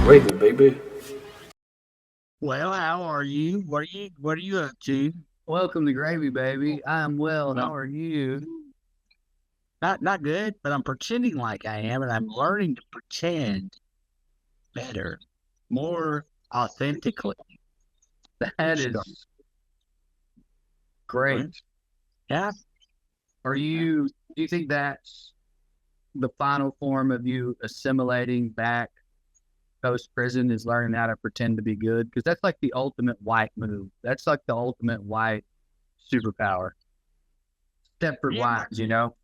Gravy, baby. Well, how are you? What are you up to? Welcome to Gravy, baby. I'm well. Well, How are you? not good, but I'm pretending like I am, and I'm learning to pretend better, more authentically. That So, is great. yeah, Do you think that's the final form of you assimilating back post prison is learning how to pretend to be good? Because that's like the ultimate white move. That's like the ultimate white superpower. Stepford yeah, Wives, you know?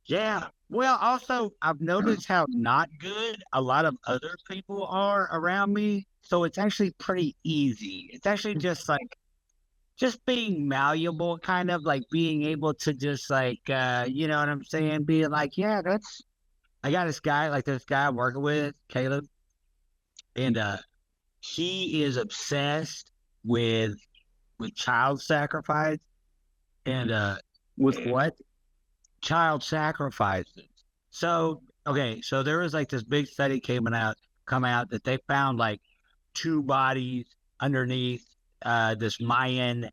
yeah. Well, also, I've noticed how not good a lot of other people are around me. So it's actually pretty easy. It's actually just being malleable, kind of like being able to just you know what I'm saying? Being like, yeah, I got this guy I'm working with, Caleb, and he is obsessed with child sacrifice and With what? child sacrifices. So okay, so there was like this big study come out that they found like two bodies underneath this Mayan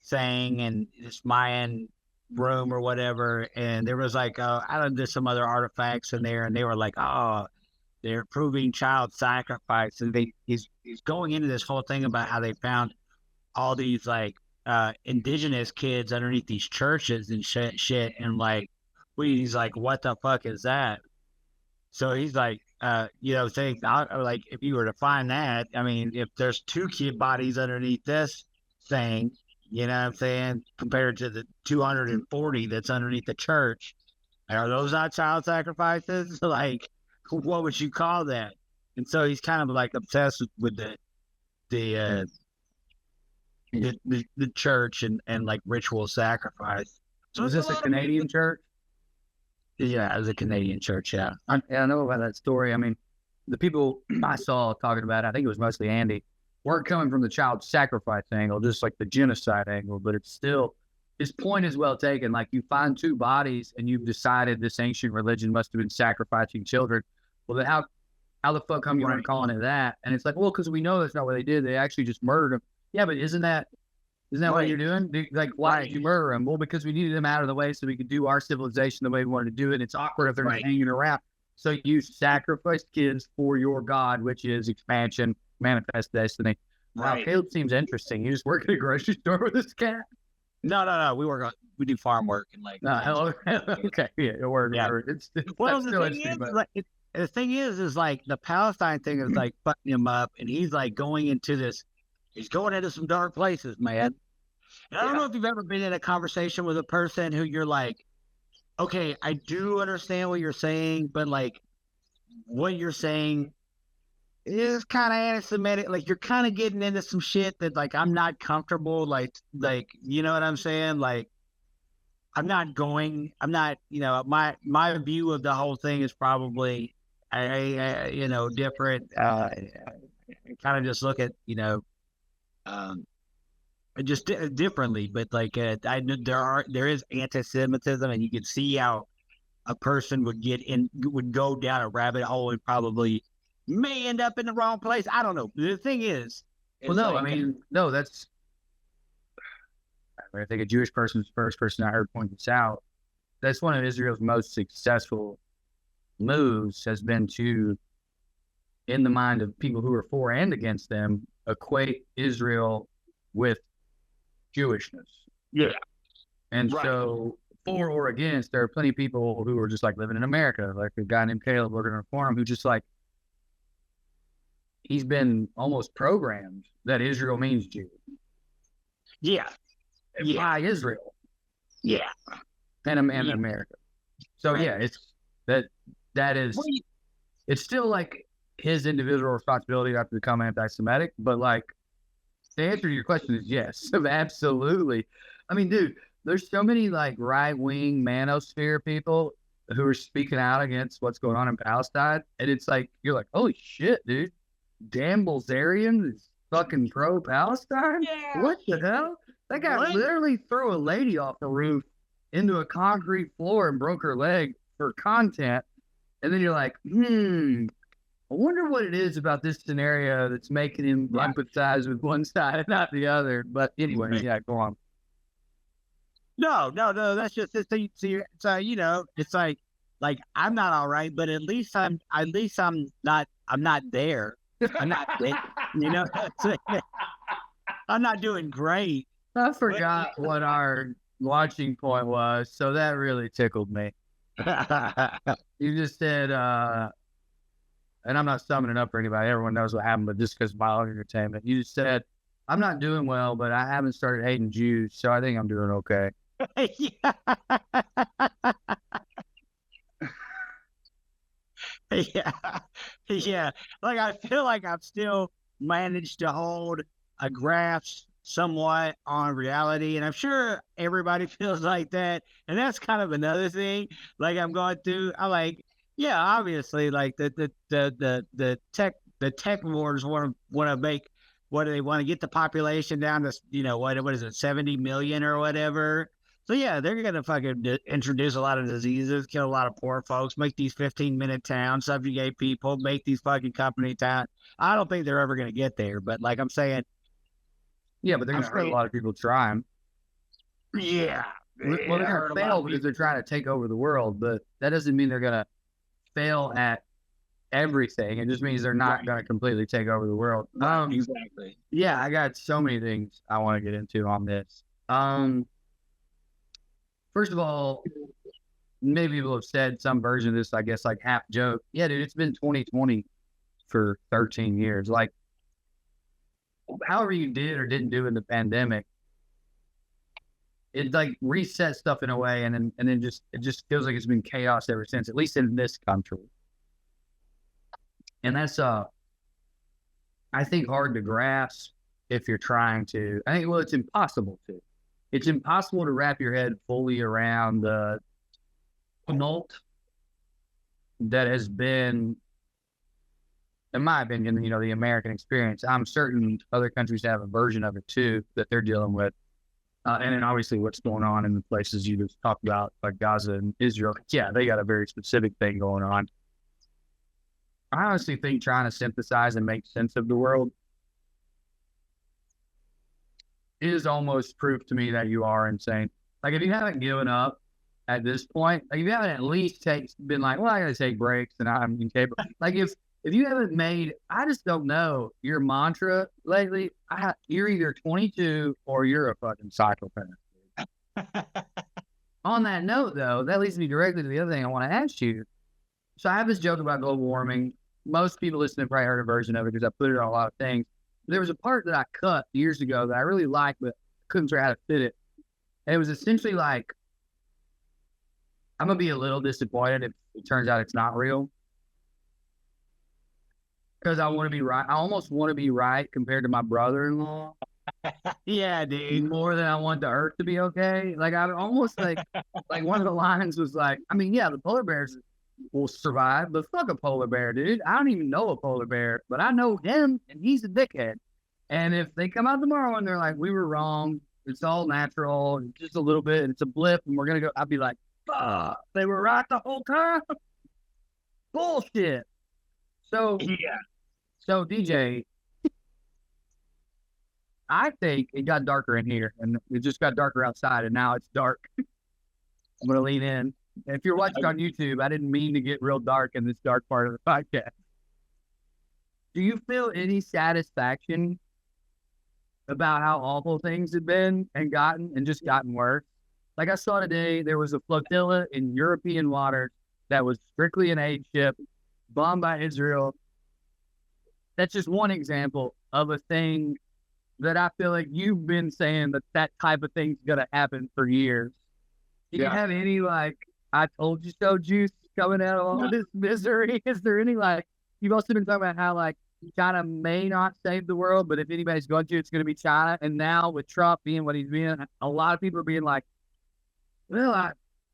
thing and this Mayan room or whatever, and there was like I don't know, there's some other artifacts in there, and they were like, oh, they're proving child sacrifice, and he's going into this whole thing about how they found all these like indigenous kids underneath these churches and shit, and like he's like, what the fuck is that? So he's like, you know, saying like if you were to find that, I mean, if there's two kid bodies underneath this thing, you know what I'm saying, compared to the 240 that's underneath the church, are those not child sacrifices? Like, what would you call that? And so he's kind of like obsessed with the uh, the church and like ritual sacrifice. So Was it's a this a lot of Canadian church? yeah, it was a Canadian church, yeah. Yeah, I know about that story. I mean, the people I saw talking about it, I think it was mostly Andy, weren't coming from the child sacrifice angle, just like the genocide angle, but it's still, his point is well taken. Like, you find two bodies and you've decided this ancient religion must have been sacrificing children. Well, then how the fuck come you aren't calling it that? And it's like, well, because we know that's not what they did. They actually just murdered them. Yeah, but isn't that what Right. you're doing? Like, why Right. did you murder them? Well, because we needed them out of the way so we could do our civilization the way we wanted to do it. It's awkward if they're Right. hanging around. So you sacrifice kids for your God, which is expansion, manifest destiny. Wow, Right. Caleb seems interesting. You just work at a grocery store with this cat? No. We do farm work and like. No, okay, yeah, it worked. Yeah. It's Well, that's the still thing interesting, is, but like, the thing is like the Palestine thing is like fucking him up, and he's like going into this. He's going into some dark places, man. And I don't know if you've ever been in a conversation with a person who you're like, okay, I do understand what you're saying, but like what you're saying is kind of anti-Semitic. Like you're kind of getting into some shit that like I'm not comfortable. Like you know what I'm saying? Like I'm not. You know, my view of the whole thing is probably you know different. Kind of just look at um, just differently, but like I know there is anti-Semitism, and you can see how a person would go down a rabbit hole and probably may end up in the wrong place. I don't know. The thing is, well, no, I mean, no, that's. I think a Jewish person's the first person I heard point this out. That's one of Israel's most successful moves has been to, in the mind of people who are for and against them, equate Israel with Jewishness. Yeah. And Right. so, for or against, there are plenty of people who are just like living in America, like a guy named Kale working on a farm who just like, he's been almost programmed that Israel means Jew. Yeah. By Israel. Yeah. And America. So Right. yeah, that is Well, it's still like his individual responsibility not to become anti-Semitic, but like the answer to your question is yes, absolutely. I mean, dude, there's so many like right-wing manosphere people who are speaking out against what's going on in Palestine, and it's like you're like, holy shit, dude, Dan Bilzerian is fucking pro-Palestine. Yeah. What the hell? That guy What? literally threw a lady off a roof into a concrete floor and broke her leg for content. And then you're like, I wonder what it is about this scenario that's making him empathize with one side and not the other. But anyway, yeah, go on. No. That's just it's you know, it's like I'm not all right, but at least I'm not there. I'm not dead, you know. I'm not doing great. I forgot what our launching point was, so that really tickled me. You just said, and I'm not summing it up for anybody. Everyone knows what happened, but just because of my own entertainment, you just said, I'm not doing well, but I haven't started hating Jews, so I think I'm doing okay. Yeah. Like I feel like I've still managed to hold a grasp somewhat on reality, and I'm sure everybody feels like that. And that's kind of another thing. Like I'm going through. I like, yeah, obviously, like the tech wars want to make. What do they want to get the population down to? You know what is it, 70 million or whatever? So yeah, they're gonna fucking introduce a lot of diseases, kill a lot of poor folks, make these 15-minute towns, subjugate people, make these fucking company towns. I don't think they're ever gonna get there, but like I'm saying, yeah, but they're gonna hurt a lot of people trying. Yeah, well, they're gonna fail because they're trying to take over the world, but that doesn't mean they're gonna fail at everything. It just means they're not gonna completely take over the world. Exactly. Yeah, I got so many things I want to get into on this. First of all, maybe people have said some version of this, I guess, like half joke. Yeah, dude, it's been 2020 for 13 years. Like, however you did or didn't do in the pandemic, it like resets stuff in a way, and then it just feels like it's been chaos ever since, at least in this country. And that's I think hard to grasp if you're trying to. I think, well, it's impossible to. It's impossible to wrap your head fully around the tumult that has been, in my opinion, you know, the American experience. I'm certain other countries have a version of it too that they're dealing with. And then obviously what's going on in the places you just talked about, like Gaza and Israel. Yeah, they got a very specific thing going on. I honestly think trying to synthesize and make sense of the world is almost proof to me that you are insane. Like, if you haven't given up at this point, like if you haven't at least been like, well, I gotta take breaks and I'm incapable. Like if you haven't made, I just don't know, your mantra lately, you're either 22 or you're a fucking psychopath. On that note, though, that leads me directly to the other thing I want to ask you. So I have this joke about global warming. Most people listening probably heard a version of it because I put it on a lot of things. There was a part that I cut years ago that I really liked, but couldn't figure out how to fit it. And it was essentially like, I'm going to be a little disappointed if it turns out it's not real. Because I want to be right. I almost want to be right compared to my brother-in-law. Yeah, dude. More than I want the earth to be okay. Like, I almost like one of the lines was like, I mean, yeah, the polar bears will survive, but fuck a polar bear, dude. I don't even know a polar bear, but I know him, and he's a dickhead. And if they come out tomorrow and they're like, we were wrong, it's all natural, just a little bit, it's a blip, and we're going to go, I'll be like, fuck, they were right the whole time? Bullshit. So, Yeah. So, DJ, I think it got darker in here, and it just got darker outside, and now it's dark. I'm going to lean in. And if you're watching on YouTube, I didn't mean to get real dark in this dark part of the podcast. Do you feel any satisfaction about how awful things have been and just gotten worse? Like I saw today, there was a flotilla in European waters that was strictly an aid ship bombed by Israel. That's just one example of a thing that I feel like you've been saying that type of thing's going to happen for years. Do you have any, like, I told you so juice coming out of all of this misery? Is there any, like, you've also been talking about how, like, China may not save the world, but if anybody's going to, it's going to be China. And now with Trump being what he's being, a lot of people are being like, well, I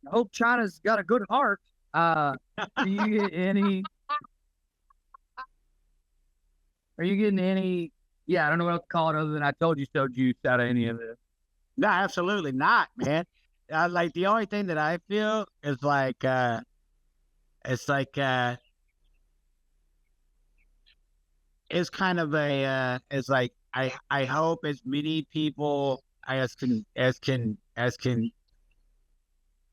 hope China's got a good heart. Do you get any? Are you getting any? Yeah, I don't know what else to call it other than I told you so juice out of any of this. No, absolutely not, man. like the only thing that I feel is like it's like it's kind of a it's like I hope as many people as can I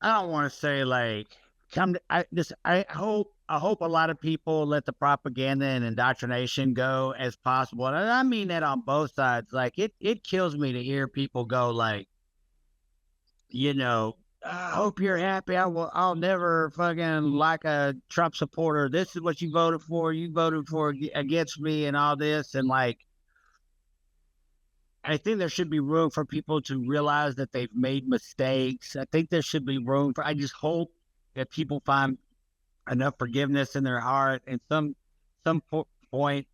don't want to say like come to, I hope a lot of people let the propaganda and indoctrination go as possible, and I mean that on both sides. Like it kills me to hear people go like, you know, I hope you're happy. I'll never fucking like a Trump supporter. This is what you voted for. You voted for against me and all this. And like, I think there should be room for people to realize that they've made mistakes. I think there should be room for, I just hope that people find enough forgiveness in their heart and some point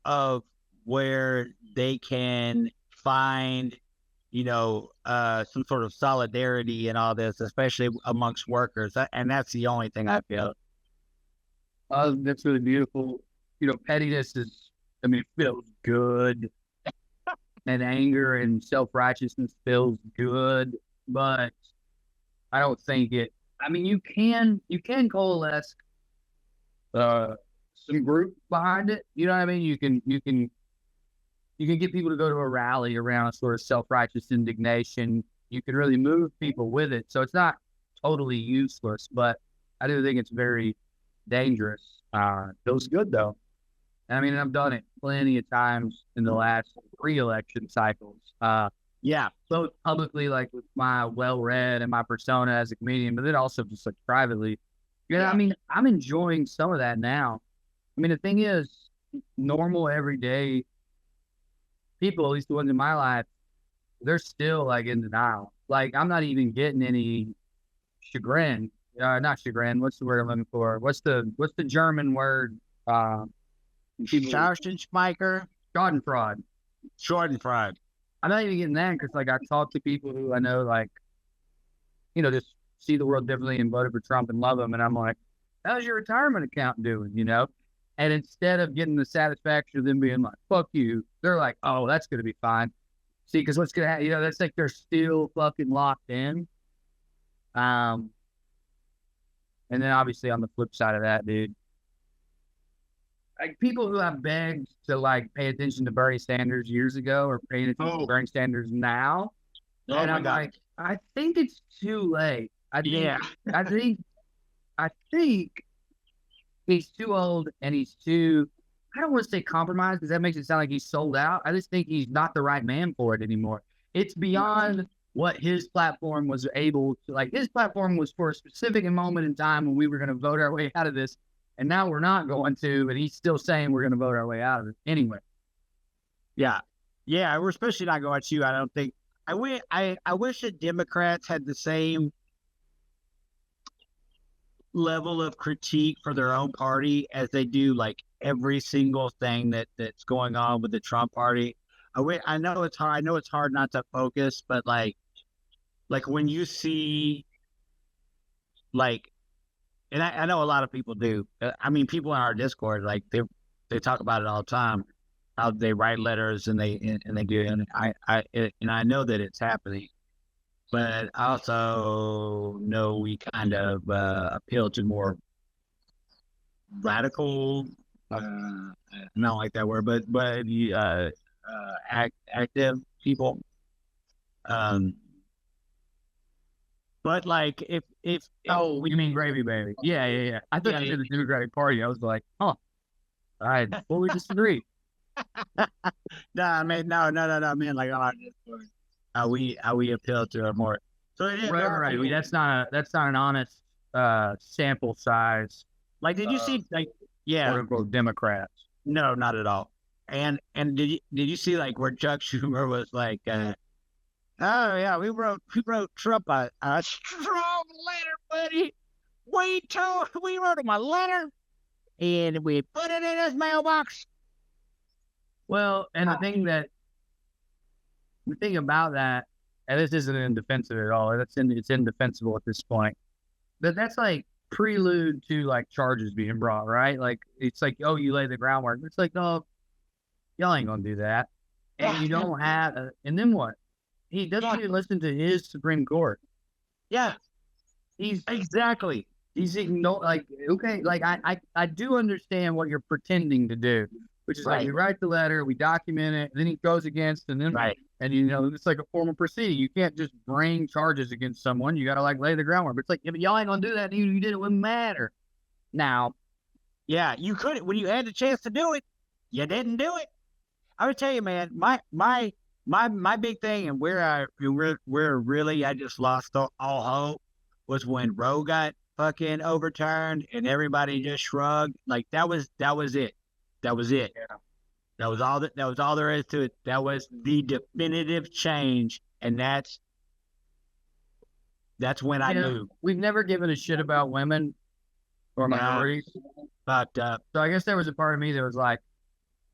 of where they can find, some sort of solidarity in all this, especially amongst workers. And that's the only thing I feel. That's really beautiful. Pettiness is, it feels good. And anger and self-righteousness feels good, but I don't think it, you can coalesce some group behind it. You know what I mean? You can get people to go to a rally around sort of self-righteous indignation. You can really move people with it. So it's not totally useless, but I do think it's very dangerous. Feels good though. I've done it plenty of times in the last 3 election cycles. Both publicly, like with my well-read and my persona as a comedian, but then also just like privately. Yeah. I'm enjoying some of that now. The thing is, normal, everyday people, at least the ones in my life, they're still like in denial. Like, I'm not even getting any chagrin. Not chagrin. What's the word I'm looking for? What's the German word? Schadenfreude. Schadenfreude. I'm not even getting that because, like, I talk to people who I know, like, just see the world differently and voted for Trump and love him. And I'm like, how's your retirement account doing, And instead of getting the satisfaction of them being like, fuck you, they're like, oh, that's going to be fine. See, because what's going to happen, that's like they're still fucking locked in. And then obviously on the flip side of that, dude, like people who have begged to like pay attention to Bernie Sanders years ago are paying attention to Bernie Sanders now. And I'm like, I think it's too late. I think he's too old and he's too, I don't want to say compromised because that makes it sound like he's sold out. I just think he's not the right man for it anymore. It's beyond what his platform was able to, like, his platform was for a specific moment in time when we were going to vote our way out of this. And now we're not going to, but he's still saying we're going to vote our way out of it anyway. Yeah. Yeah. We're especially not going to, I don't think. I wish that Democrats had the same level of critique for their own party as they do like every single thing that's going on with the Trump party. I know it's hard. I know it's hard not to focus, but like when you see like, and I know a lot of people do. People in our Discord, like they talk about it all the time, how they write letters and they do, and I know that it's happening, but I also know we kind of appeal to more radical. I don't like that word, but active people. But like if you mean Gravy Baby? Yeah. I thought you did the Democratic Party. I was like, huh. All right, well, we disagree. No, man, like how we appeal to a more. So right. That's not an honest sample size. Like, did you see like quote unquote Democrats? No, not at all. And did you see like where Chuck Schumer was like, oh yeah, we wrote Trump a strong letter, buddy. We wrote him a letter and we put it in his mailbox. Well, and the thing about that, and this isn't indefensive at all. It's indefensible at this point. But that's like prelude to like charges being brought, right? Like it's like, oh, you lay the groundwork. It's like, no, y'all ain't gonna do that. And you don't have. And then what? He doesn't even listen to his Supreme Court. Yeah, he's exactly. He's like, okay, like I do understand what you're pretending to do, which is like Right. we write the letter, we document it, then he goes against, and then Right. and it's like a formal proceeding. You can't just bring charges against someone. You got to like lay the groundwork. But it's like, if y'all ain't gonna do that, you did it, wouldn't matter. Now, Yeah, you could when you had the chance to do it, you didn't do it. I would tell you, man, my big thing and where really I just lost all hope was when Roe got fucking overturned and everybody just shrugged. Like that was it. That was it. Yeah. That was all there is to it. That was the definitive change, and that's when I knew. We've never given a shit about women or minorities. But So I guess there was a part of me that was like,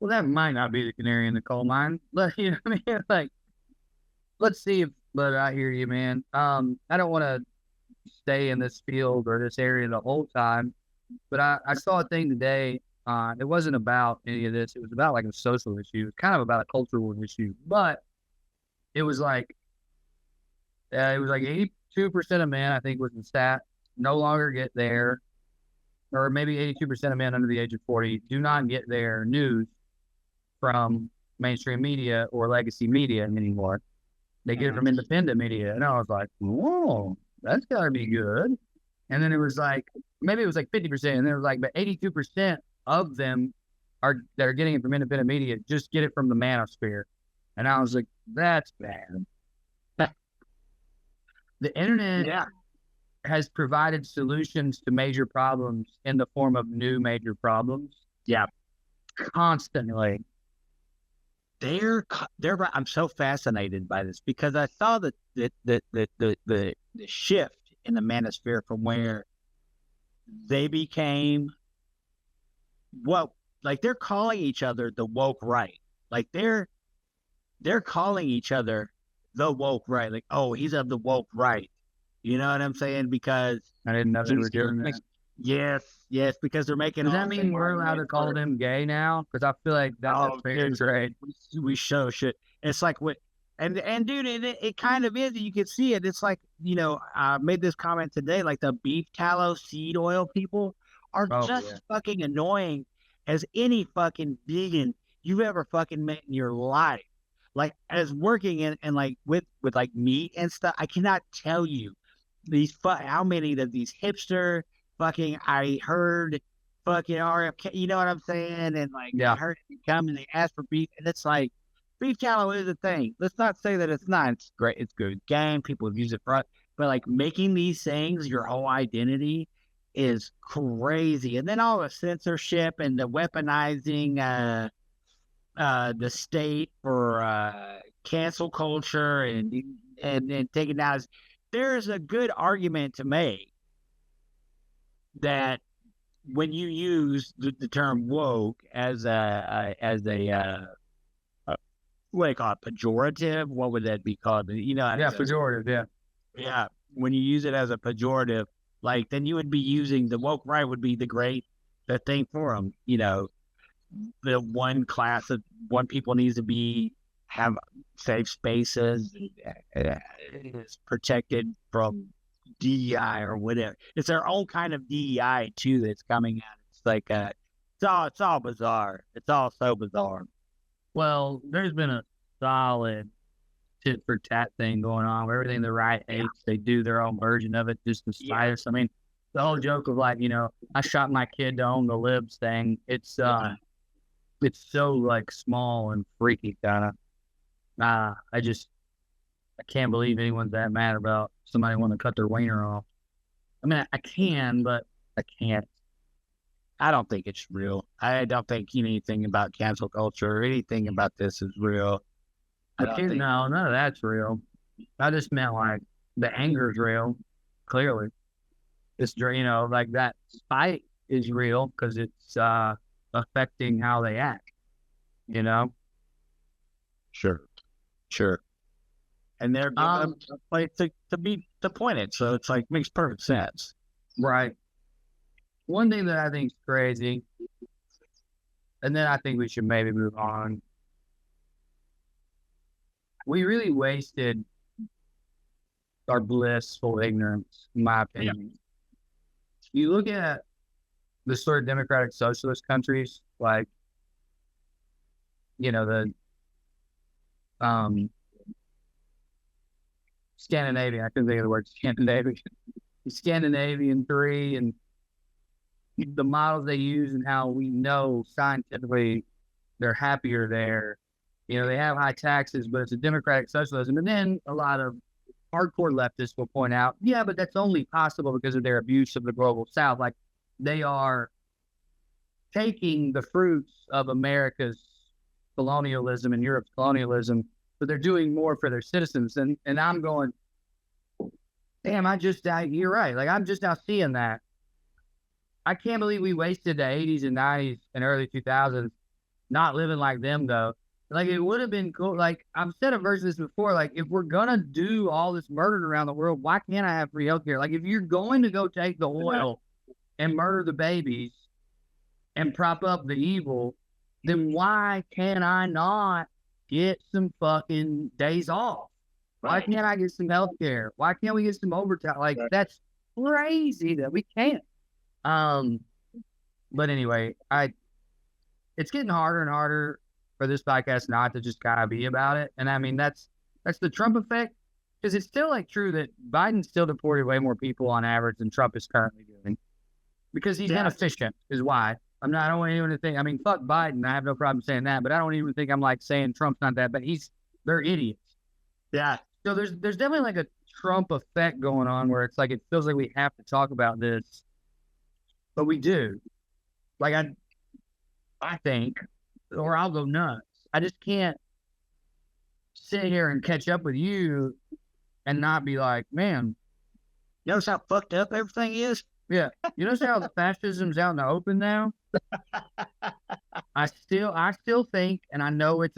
well, that might not be the canary in the coal mine. But you know what I mean? Like, let's see if, but I hear you, man. I don't want to stay in this field or this area the whole time, but I saw a thing today. It wasn't about any of this. It was about like a social issue. It was kind of about a cultural issue, but it was like 82% of men, I think was the stat, no longer get their, or maybe 82% of men under the age of 40 do not get their news from mainstream media or legacy media anymore. They get it from independent media. And I was like, whoa, that's got to be good. And then it was like, maybe it was like 50%. And then it was like, but 82% of them that are getting it from independent media just get it from the manosphere. And I was like, that's bad. The internet has provided solutions to major problems in the form of new major problems. Yeah. Constantly. I'm so fascinated by this because I saw the shift in the manosphere from where they became like they're calling each other the woke right. Like they're calling each other the woke right. Like, oh, he's of the woke right. You know what I'm saying? Because I didn't know they were doing that. Yes, because they're making. Does that mean we're allowed to call them gay now? Because I feel like that's great. We show shit. It's like what, and dude, it kind of is. You can see it. It's like, I made this comment today. Like the beef tallow seed oil people are just fucking annoying as any fucking vegan you've ever fucking met in your life. Like as working in like with like meat and stuff, I cannot tell you how many of these hipster fucking I heard fucking RFK, you know what I'm saying? And like I heard them come and they ask for beef, and it's like beef tallow is a thing. Let's not say that it's not. It's great. It's good game. People use it for, but like making these things your whole identity is crazy. And then all the censorship and the weaponizing the state for cancel culture and taking down. There's a good argument to make that when you use the term woke as a what do you call it, pejorative? What would that be called? Pejorative. Yeah. When you use it as a pejorative, like then you would be using the woke right would be the thing for them. The one people needs to have safe spaces, is protected from DEI or whatever. It's their own kind of DEI too that's coming out. It's like it's all bizarre. It's all so bizarre. Well, there's been a solid tit for tat thing going on where everything the right hates, they do their own version of it just to spite us. I mean, the whole joke of like, I shot my kid to own the libs thing. It's so like small and freaky kind of. I can't believe anyone's that mad about somebody wanting to cut their wiener off. I mean, I can, but I can't. I don't think it's real. I don't think anything about cancel culture or anything about this is real. No, none of that's real. I just meant like the anger is real, clearly. It's, like that spite is real because it's affecting how they act, Sure. And they're giving them a place to point it. So it's like, makes perfect sense. Right. One thing that I think is crazy, and then I think we should maybe move on. We really wasted are blissful ignorance, in my opinion. You look at the sort of democratic socialist countries, like, the Scandinavian, I couldn't think of the word Scandinavian, the Scandinavian three, and the models they use and how we know scientifically they're happier there. They have high taxes, but it's a democratic socialism. And then a lot of hardcore leftists will point out, yeah, but that's only possible because of their abuse of the global South. Like, they are taking the fruits of America's colonialism and Europe's colonialism, but they're doing more for their citizens. And I'm going, damn, you're right. Like, I'm just now seeing that. I can't believe we wasted the 80s and 90s and early 2000s not living like them, though. Like, it would have been cool. Like, I've said a verse of this before. Like, if we're going to do all this murder around the world, why can't I have free healthcare? Like, if you're going to go take the oil and murder the babies and prop up the evil, then why can I not get some fucking days off? Why can't I get some healthcare? Why can't we get some overtime? Like, that's crazy that we can't. But anyway, it's getting harder and harder for this podcast not to just kind of be about it. And I mean, that's the Trump effect, because it's still like true that Biden still deported way more people on average than Trump is currently doing, because he's inefficient is why. I don't want anyone to think, I mean, fuck Biden. I have no problem saying that, but I don't even think I'm like saying Trump's not that, but they're idiots. Yeah. So there's definitely like a Trump effect going on where it's like, it feels like we have to talk about this, but we do. Like, I think, or I'll go nuts. I just can't sit here and catch up with you and not be like, man, You notice how fucked up everything is? yeah. You notice how the fascism's out in the open now? I still think, and I know it's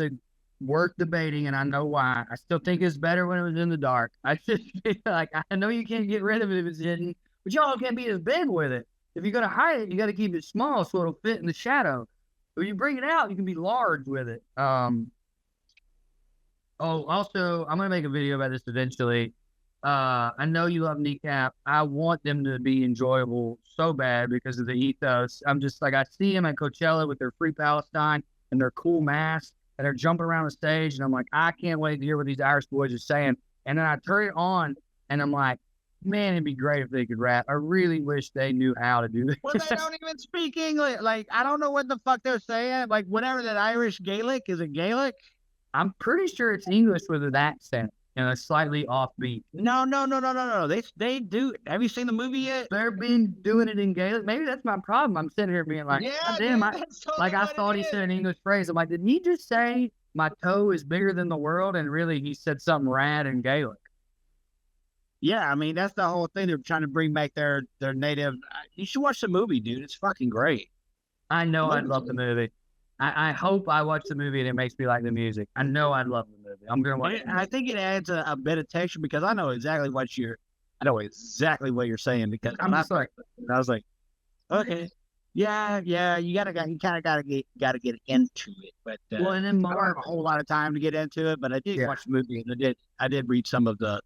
worth debating, and I know why. I still think it's better when it was in the dark. I just feel like, I know you can't get rid of it if it's hidden, but y'all can't be as big with it. If you're gonna hide it, you got to keep it small so it'll fit in the shadow. When you bring it out, you can be large with it. Also, I'm gonna make a video about this eventually. I know you love Kneecap. I want them to be enjoyable so bad because of the ethos. I'm just like, I see them at Coachella with their Free Palestine and their cool masks, and they're jumping around the stage, and I'm like, I can't wait to hear what these Irish boys are saying. And then I turn it on, and I'm like, man, it'd be great if they could rap. I really wish they knew how to do this. Well, they don't even speak English. Like, I don't know what the fuck they're saying. Like, whatever that Irish Gaelic, is it Gaelic? I'm pretty sure it's English with an accent and a slightly offbeat. No. They do. Have you seen the movie yet? They're been doing it in Gaelic. Maybe that's my problem. I'm sitting here being like, God damn, I thought he said an English phrase. I'm like, did he just say my toe is bigger than the world? And really, he said something rad in Gaelic. Yeah, I mean, that's the whole thing. They're trying to bring back their native. You should watch the movie, dude. It's fucking great. I know I'd love the movie. I hope I watch the movie and it makes me like the music. I know I'd love the movie. I'm gonna watch it. I think it adds a bit of texture, because I know exactly what you're saying, because I'm just like, I was like, okay, yeah, you kind of gotta get into it. But well, and then I don't have a whole lot of time to get into it. But I did watch the movie, and I did read some of the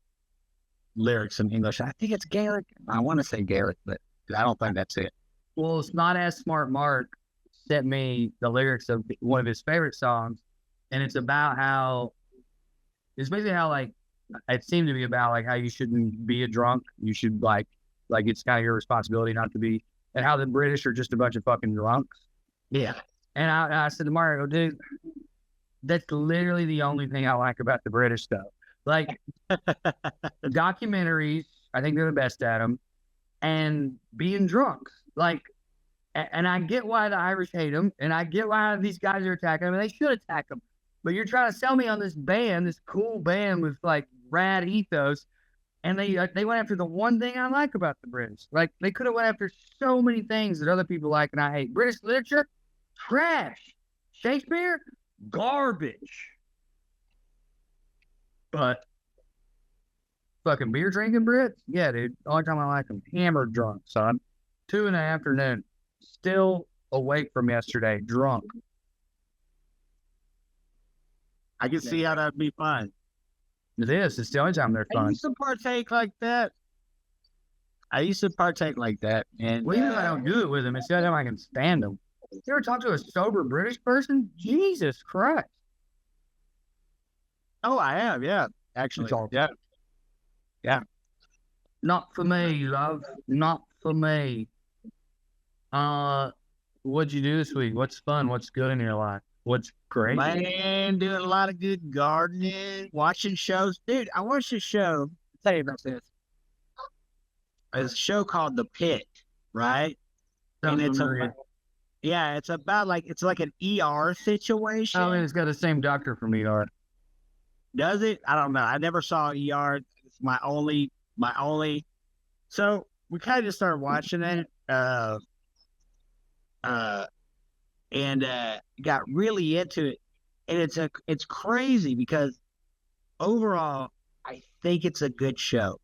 lyrics in English. I think it's Gaelic. I want to say Gaelic, but I don't think that's it. Well, it's not as smart. Mark sent me the lyrics of one of his favorite songs, and it's about how it's basically how, like, it seemed to be about like how you shouldn't be a drunk. You should like it's kind of your responsibility not to be, and how the British are just a bunch of fucking drunks. Yeah. And I said to Mark, I go, dude, that's literally the only thing I like about the British stuff. Like, documentaries, I think they're the best at them, and being drunks. Like, and I get why the Irish hate them, and I get why these guys are attacking them, and they should attack them. But you're trying to sell me on this band, this cool band with like rad ethos, and they went after the one thing I like about the British. Like, they could have went after so many things that other people like and I hate. British literature, trash. Shakespeare, garbage. But fucking beer drinking Brits? Yeah, dude. The only time I like them. Hammered drunk, son. 2 in the afternoon. Still awake from yesterday. Drunk. I can see how that'd be fun. It's the only time they're I fun. used to partake like that. And Well, even if I don't do it with them, it's the only time I can stand them. You ever talk to a sober British person? Jesus Christ. oh, I have, yeah, actually, It's all- yeah. Not for me, love. Not for me. What'd you do this week? What's fun? What's good in your life? What's great? Man, doing a lot of good gardening, watching shows. Dude, I watched a show. I'll tell you about this. It's a show called The Pit, right? And Sounds it's familiar. about, yeah, it's about like it's like an ER situation. Oh, and it's got the same doctor from ER. Does it? I don't know. I never saw ER. It's my only. So we kind of just started watching it. And got really into it. And it's crazy because overall, I think it's a good show.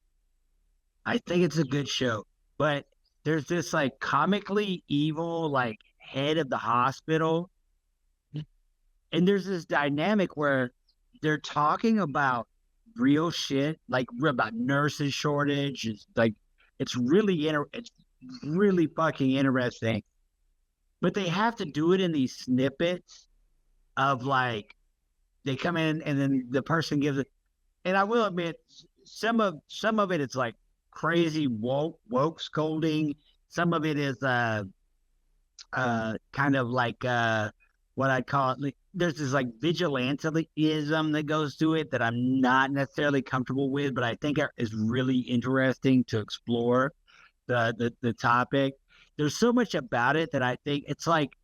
But there's this like comically evil like head of the hospital, and there's this dynamic where they're talking about real shit, like about nurses shortage. It's really fucking interesting. But they have to do it in these snippets of like they come in and then the person gives it. And I will admit, some of it is like crazy woke scolding. Some of it is kind of like what I'd call it. Like, there's this like vigilantism that goes to it that I'm not necessarily comfortable with, but I think is really interesting to explore the topic. There's so much about it that I think it's like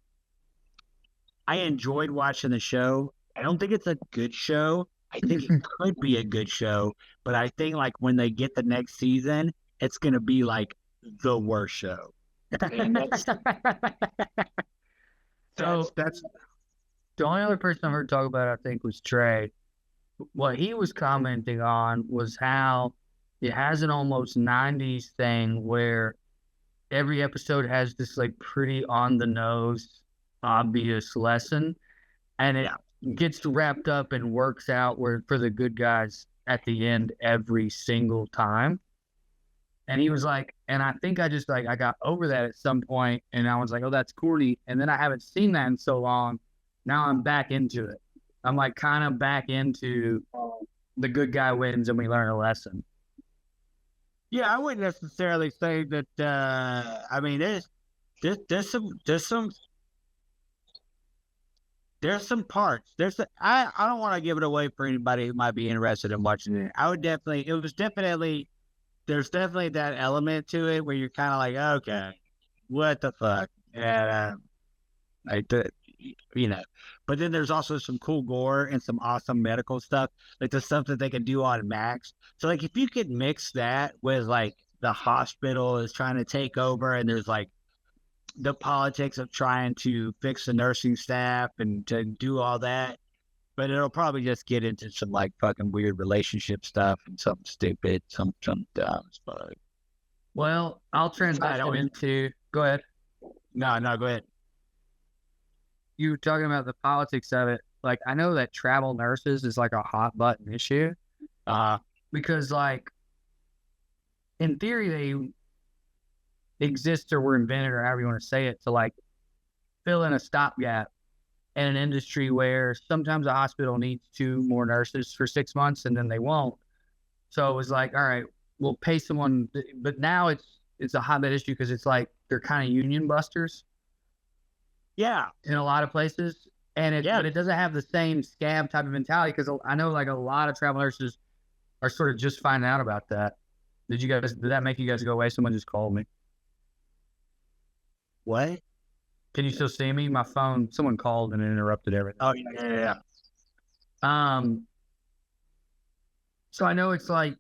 I enjoyed watching the show. I don't think it's a good show. I think it could be a good show, but I think like when they get the next season, it's gonna be like the worst show. And that's The only other person I heard talk about it, I think, was Trey. What he was commenting on was how it has an almost 90s thing where every episode has this like pretty on the nose, obvious lesson, and it gets wrapped up and works out where for the good guys at the end every single time. And he was like, and I think I just like I got over that at some point, and I was like, oh, that's corny. And then I haven't seen that in so long. Now I'm back into it. I'm like kind of back into the good guy wins and we learn a lesson. yeah. I wouldn't necessarily say that. I mean, there's some parts. I don't want to give it away for anybody who might be interested in watching it. There's definitely that element to it where you're kind of like, okay, what the fuck? And but then there's also some cool gore and some awesome medical stuff, like the stuff that they can do on Max. So like if you could mix that with like the hospital is trying to take over and there's like the politics of trying to fix the nursing staff and to do all that, but it'll probably just get into some like fucking weird relationship stuff and something stupid, some dumb stuff. Well, I'll transition into. Go ahead. No, go ahead. You were talking about the politics of it. Like, I know that travel nurses is like a hot button issue. Because like, in theory, they exist or were invented or however you want to say it to like fill in a stopgap in an industry where sometimes a hospital needs 2 more nurses for 6 months and then they won't. So it was like, all right, we'll pay someone, but now it's a hotbed issue because it's like they're kind of union busters. Yeah, in a lot of places, and but it doesn't have the same scab type of mentality because I know like a lot of travel nurses are sort of just finding out about that. Did that make you guys go away? Someone just called me. What? Can you still see me? My phone, someone called and it interrupted everything. Oh yeah. So I know it's like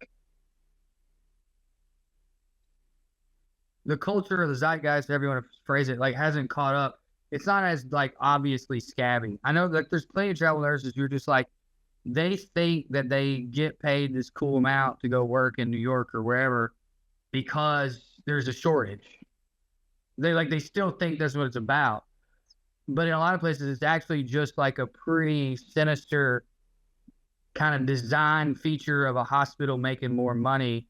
the culture or the zeitgeist, however you want to phrase it, like hasn't caught up. It's not as like obviously scabby. I know that there's plenty of travel nurses who are just like, they think that they get paid this cool amount to go work in New York or wherever because there's a shortage. They still think that's what it's about. But in a lot of places, it's actually just like a pretty sinister kind of design feature of a hospital making more money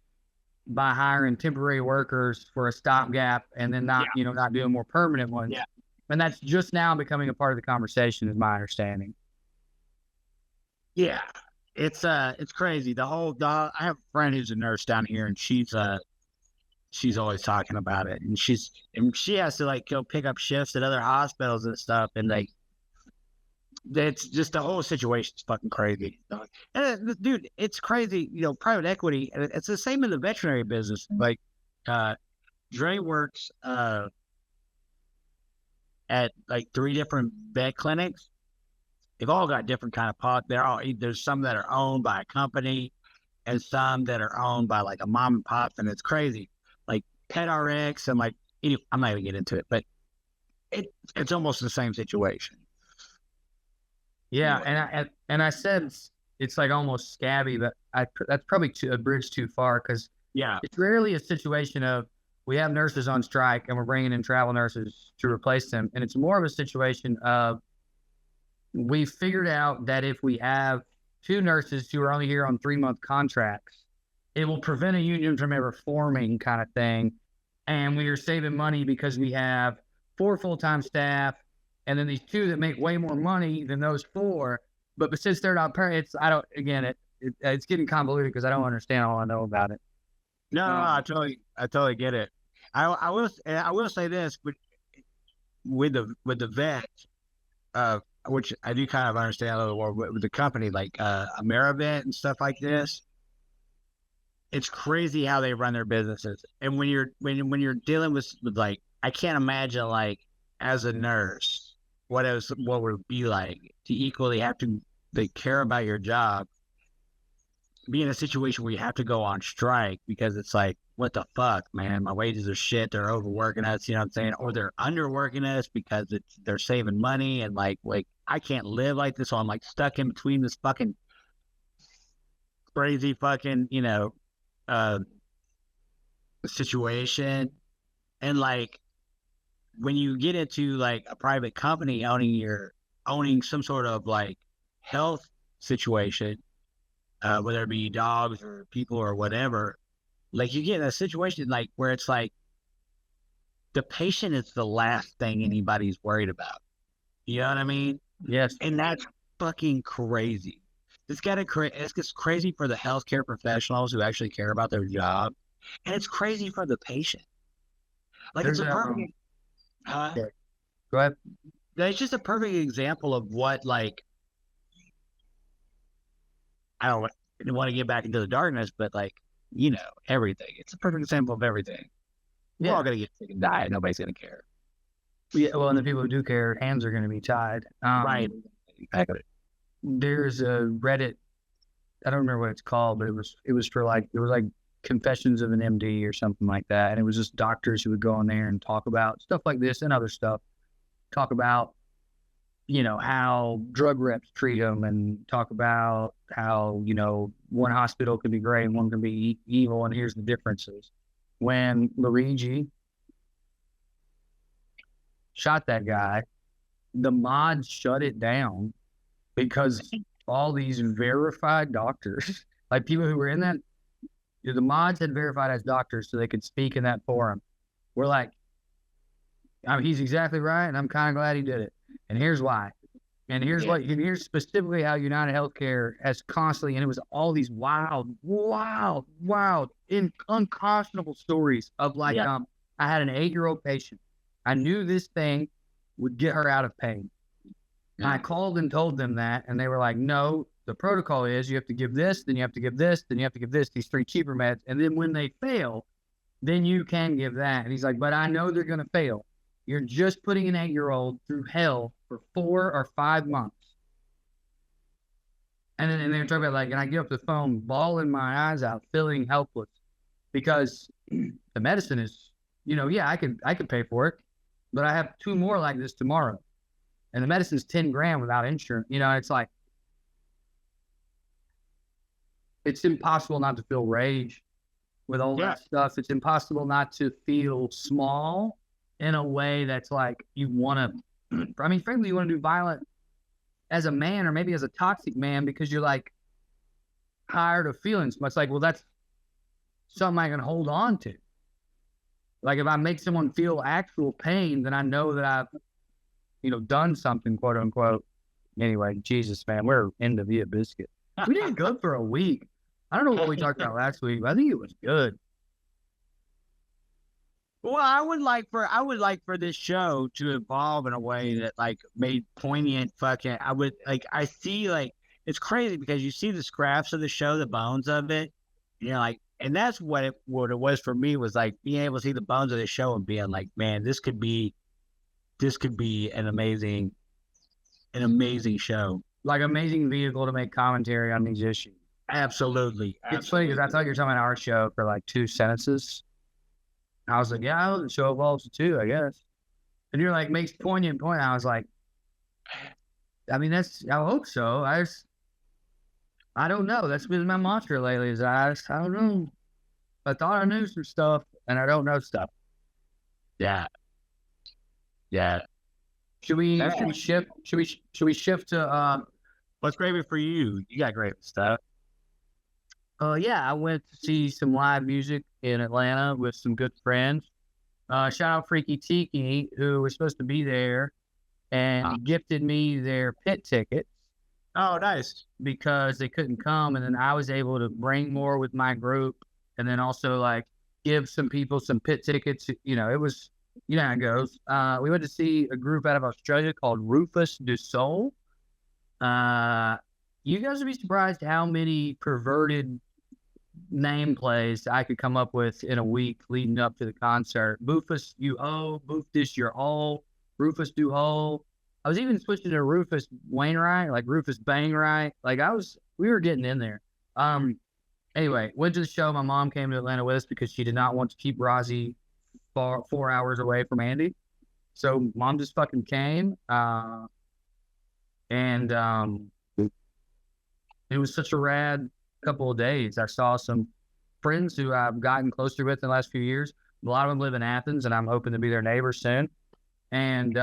by hiring temporary workers for a stopgap and then not doing more permanent ones. Yeah. And that's just now becoming a part of the conversation, is my understanding. Yeah, it's crazy. I have a friend who's a nurse down here, and she's always talking about it, and she has to like go pick up shifts at other hospitals and stuff, and like it's just the whole situation's fucking crazy. And dude, it's crazy. Private equity, and it's the same in the veterinary business. Like, Dre works at like 3 different vet clinics. They've all got different kind of pot. There's some that are owned by a company, and some that are owned by like a mom and pop, and it's crazy. Like PetRx and like I'm not even getting into it, but it's almost the same situation. Yeah, and I said it's like almost scabby, but that's probably a bridge too far, because it's rarely a situation of we have nurses on strike and we're bringing in travel nurses to replace them, and it's more of a situation of we figured out that if we have 2 nurses who are only here on 3-month contracts, it will prevent a union from ever forming, kind of thing, and we are saving money because we have 4 full-time staff. And then these 2 that make way more money than those 4, but since they're not parents, it's getting convoluted because I don't understand all I know about it. No, I totally get it. I will say this, but with the vet, which I do kind of understand a little more with the company like AmeriVet and stuff like this. It's crazy how they run their businesses, and when you're dealing with like, I can't imagine like as a nurse what would it be like to equally have to care about your job, be in a situation where you have to go on strike because it's like, what the fuck, man, my wages are shit, they're overworking us, you know what I'm saying, or they're underworking us because they're saving money, and like I can't live like this, so I'm like stuck in between this fucking crazy fucking situation. And like when you get into like a private company owning some sort of like health situation, whether it be dogs or people or whatever, like you get in a situation like where it's like the patient is the last thing anybody's worried about. You know what I mean? Yes. And that's fucking crazy. It's just crazy for the healthcare professionals who actually care about their job, and it's crazy for the patient. Like, it's a perfect. Go ahead. It's just a perfect example of what, like, I don't want to get back into the darkness, but like, everything. It's a perfect example of everything. We're all gonna get sick and die. Nobody's gonna care. Yeah, well, and the people who do care, hands are going to be tied. Right. Exactly. There's a Reddit. I don't remember what it's called, but it was for like, it was like Confessions of an MD or something like that, and it was just doctors who would go in there and talk about stuff like this and other stuff. Talk about how drug reps treat them, and talk about how one hospital can be great and one can be evil, and here's the differences. When Luigi shot that guy, the mods shut it down because all these verified doctors, like people who were in that, the mods had verified as doctors so they could speak in that forum. We're like, he's exactly right, and I'm kind of glad he did it. And here's why. And here's specifically how United Healthcare has constantly, and it was all these wild, unconscionable stories of like, I had an 8-year-old patient. I knew this thing would get her out of pain. Yeah. I called and told them that, and they were like, no, the protocol is you have to give this, then you have to give this, then you have to give this, these 3 cheaper meds. And then when they fail, then you can give that. And he's like, but I know they're going to fail. You're just putting an 8-year-old through hell for 4 or 5 months. And then they're talking about like, and I get off the phone, bawling my eyes out, feeling helpless because the medicine is, I could pay for it, but I have 2 more like this tomorrow. And the medicine's $10,000 without insurance. It's like, it's impossible not to feel rage with all that stuff. It's impossible not to feel small in a way that's like you want to, frankly, you want to do violent as a man or maybe as a toxic man because you're like, tired of feeling so much. Like, well, that's something I can hold on to. Like, if I make someone feel actual pain, then I know that I've, done something, quote unquote. Anyway, Jesus, man, we're into the Abiscuit. We did good for a week. I don't know what we talked about last week, but I think it was good. Well, I would like for this show to evolve in a way that like made poignant fucking. I see like it's crazy because you see the scraps of the show, the bones of it, like, and that's what it was for me was like being able to see the bones of the show and being like, man, this could be an amazing show, like amazing vehicle to make commentary on these issues. Absolutely. It's funny because I thought you were talking about our show for like 2 sentences. I was like, yeah, the show evolves to 2, I guess. And you're like, makes poignant point. I was like, I mean, I hope so. I don't know. That's been my mantra lately is I don't know. I thought I knew some stuff and I don't know stuff. Yeah. Yeah. Should we shift to what's gravy for you? You got great stuff. Yeah, I went to see some live music in Atlanta with some good friends. Shout out Freaky Tiki, who was supposed to be there and gifted me their pit tickets. Oh, nice. Because they couldn't come, and then I was able to bring more with my group, and then also like give some people some pit tickets. It was, how it goes. We went to see a group out of Australia called Rufus du Sol. You guys would be surprised how many perverted nameplays I could come up with in a week leading up to the concert. Boofus you ho, Boof this your all, Rufus do ho. I was even switching to Rufus Wainwright, like Rufus Bangright. Like we were getting in there. Anyway, went to the show. My mom came to Atlanta with us because she did not want to keep Rozzy 4 hours away from Andy. So mom just fucking came. And it was such a rad couple of days. I saw some friends who I've gotten closer with in the last few years. A lot of them live in Athens, and I'm hoping to be their neighbor soon. And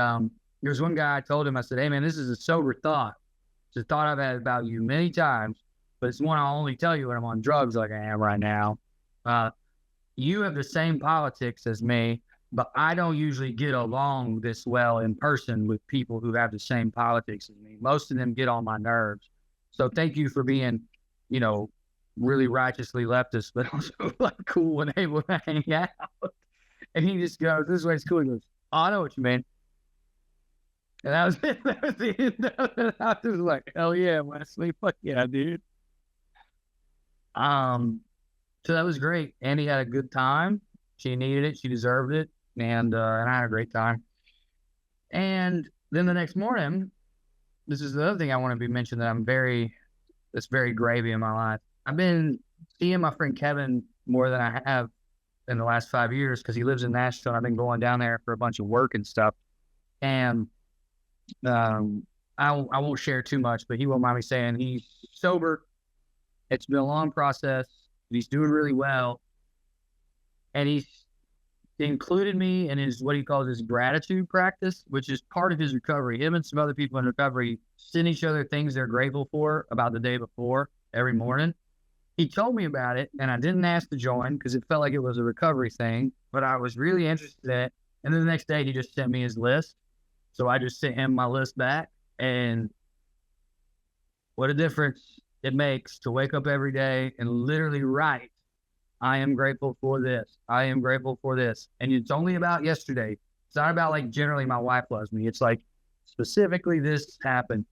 there's one guy, I told him, I said, hey, man, this is a sober thought. It's a thought I've had about you many times, but it's one I'll only tell you when I'm on drugs like I am right now. You have the same politics as me, but I don't usually get along this well in person with people who have the same politics as me. Most of them get on my nerves. So thank you for being, really righteously leftist, but also like cool and able to hang out. And he just goes, this way it's cool. He goes, oh, I know what you mean. And that was it. That was the end of it. I was like, hell yeah, Wesley. Fuck yeah, dude. So that was great. Andy had a good time. She needed it. She deserved it. And I had a great time. And then the next morning, this is the other thing I want to be mentioned that's very gravy in my life. I've been seeing my friend Kevin more than I have in the last 5 years because he lives in Nashville. I've been going down there for a bunch of work and stuff. And I won't share too much, but he won't mind me saying he's sober. It's been a long process. He's doing really well. And he's included me in what he calls his gratitude practice, which is part of his recovery. Him and some other people in recovery send each other things they're grateful for about the day before every morning. He told me about it, and I didn't ask to join because it felt like it was a recovery thing, but I was really interested in it. And then the next day, he just sent me his list. So I just sent him my list back, and what a difference it makes to wake up every day and literally write, I am grateful for this. I am grateful for this. And it's only about yesterday. It's not about like generally my wife loves me. It's like specifically this happened.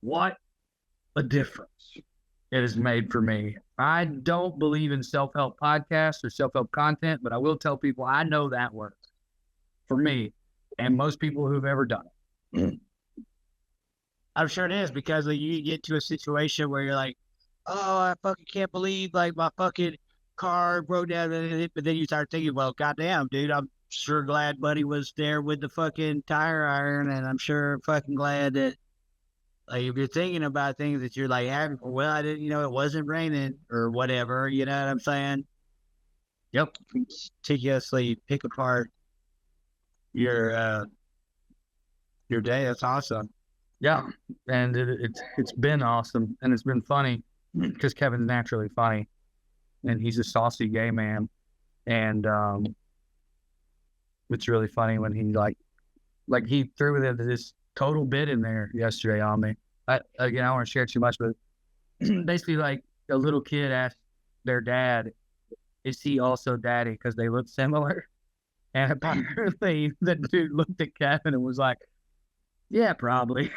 What a difference it has made for me. I don't believe in self-help podcasts or self-help content, but I will tell people I know that works for me and most people who've ever done it. I'm sure it is because like, you get to a situation where you're like, oh, I fucking can't believe like my fucking car broke down. But then you start thinking, well, goddamn, dude, I'm sure glad Buddy was there with the fucking tire iron. And I'm sure fucking glad that like if you're thinking about things that you're like having, well, I didn't, it wasn't raining or whatever, you know what I'm saying? Yep. Meticulously pick apart your day. That's awesome. Yeah. And it's been awesome. And it's been funny. because Kevin's naturally funny, and he's a saucy gay man, and it's really funny when he like he threw this total bit in there yesterday on me. I don't want to share too much, but basically like a little kid asked their dad, "Is he also daddy?" Because they look similar. And apparently the dude looked at Kevin and was like, "Yeah, probably."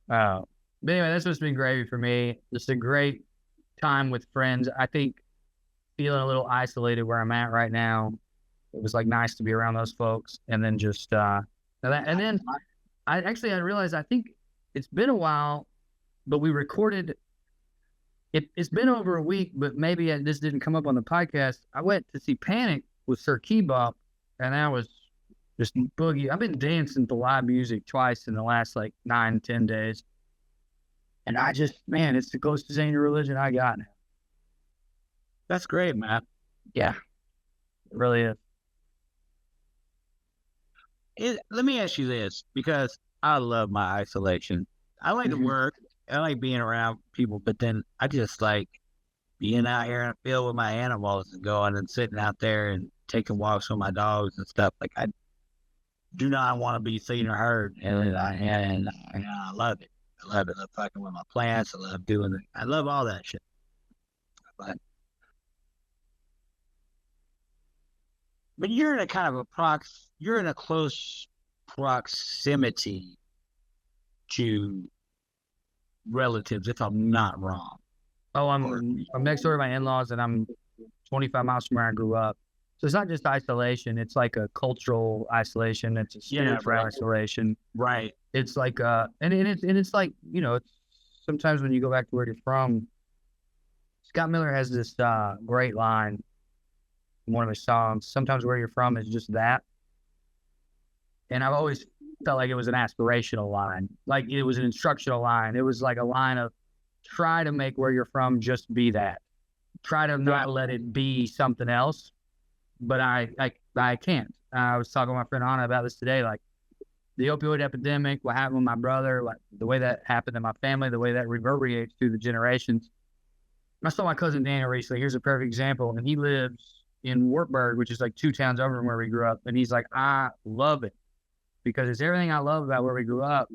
But anyway, that's what's been gravy for me. Just a great time with friends. I think feeling a little isolated where I'm at right now. It was like nice to be around those folks, and then just and then I realized I think it's been a while, but we recorded. It's been over a week, but maybe this didn't come up on the podcast. I went to see Panic with Sir Keebop, and that was just boogie. I've been dancing to live music twice in the last like 9-10 days. And I just, man, it's the closest ain't a religion I got now. That's great, man. Yeah, it really is. Let me ask you this, because I love my isolation. I like to work. I like being around people, but then I just like being out here in the field with my animals and going and sitting out there and taking walks with my dogs and stuff. Like, I do not want to be seen or heard, and I love it. I love it. I love fucking with my plants. I love doing it. I love all that shit. But you're in a kind of you're in a close proximity to relatives, if I'm not wrong. Oh, I'm next door to my in-laws, and I'm 25 miles from where I grew up. So it's not just isolation; it's like a cultural isolation. It's a spiritual isolation, right? It's like and it's like, you know, it's sometimes when you go back to where you're from. Scott Miller has this great line in one of his songs. Sometimes where you're from is just that, and I've always felt like it was an aspirational line, like it was an instructional line. It was like a line of try to make where you're from just be that. Try to not let it be something else. But I can't. I was talking with my friend Anna about this today, like the opioid epidemic, what happened with my brother, like the way that happened in my family, the way that reverberates through the generations. I saw my cousin Daniel recently. Here's a perfect example. And he lives in Wartburg, which is like 2 towns over from where we grew up. And he's like, I love it, because it's everything I love about where we grew up.